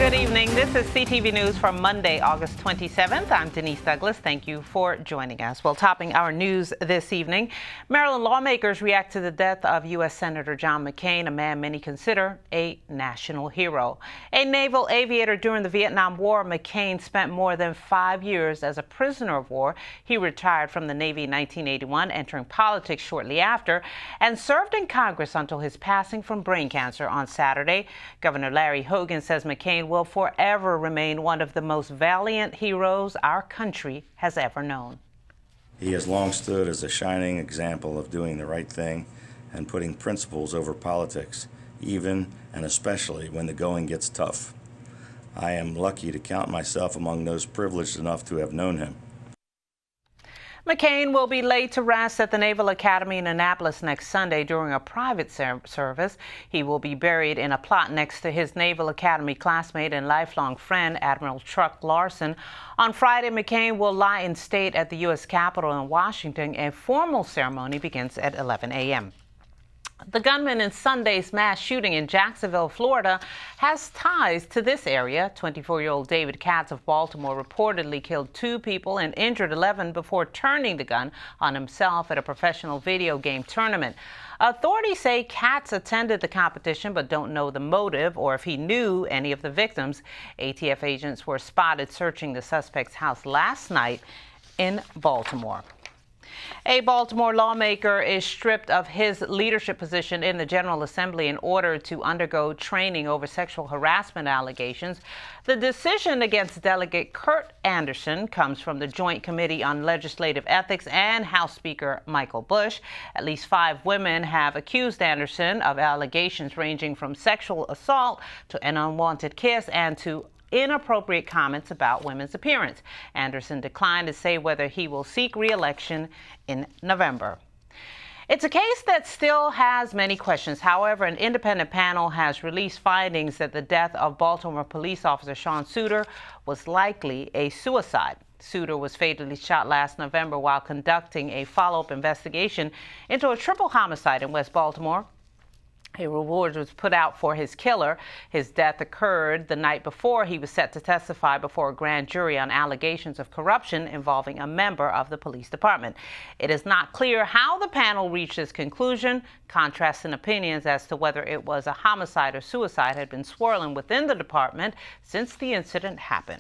Good evening. This is CTV News for Monday, August 27th. I'm Denise Douglas. Thank you for joining us. Well, topping our news this evening, Maryland lawmakers react to the death of U.S. Senator John McCain, a man many consider a national hero. A naval aviator during the Vietnam War, McCain spent more than 5 years as a prisoner of war. He retired from the Navy in 1981, entering politics shortly after, and served in Congress until his passing from brain cancer on Saturday. Governor Larry Hogan says McCain will forever remain one of the most valiant heroes our country has ever known. He has long stood as a shining example of doing the right thing and putting principles over politics, even and especially when the going gets tough. I am lucky to count myself among those privileged enough to have known him. McCain will be laid to rest at the Naval Academy in Annapolis next Sunday during a private service. He will be buried in a plot next to his Naval Academy classmate and lifelong friend, Admiral Chuck Larson. On Friday, McCain will lie in state at the U.S. Capitol in Washington. A formal ceremony begins at 11 a.m. The gunman in Sunday's mass shooting in Jacksonville, Florida, has ties to this area. 24-year-old David Katz of Baltimore reportedly killed 2 people and injured 11 before turning the gun on himself at a professional video game tournament. Authorities say Katz attended the competition but don't know the motive or if he knew any of the victims. ATF agents were spotted searching the suspect's house last night in Baltimore. A Baltimore lawmaker is stripped of his leadership position in the General Assembly in order to undergo training over sexual harassment allegations. The decision against Delegate Kurt Anderson comes from the Joint Committee on Legislative Ethics and House Speaker Michael Bush. At least 5 women have accused Anderson of allegations ranging from sexual assault to an unwanted kiss and to inappropriate comments about women's appearance. Anderson declined to say whether he will seek re-election in November. It's a case that still has many questions. However, an independent panel has released findings that the death of Baltimore police officer Sean Suiter was likely a suicide. Suiter was fatally shot last November while conducting a follow-up investigation into a triple homicide in West Baltimore. A reward was put out for his killer. His death occurred the night before he was set to testify before a grand jury on allegations of corruption involving a member of the police department. It is not clear how the panel reached this conclusion. Contrasting opinions as to whether it was a homicide or suicide had been swirling within the department since the incident happened.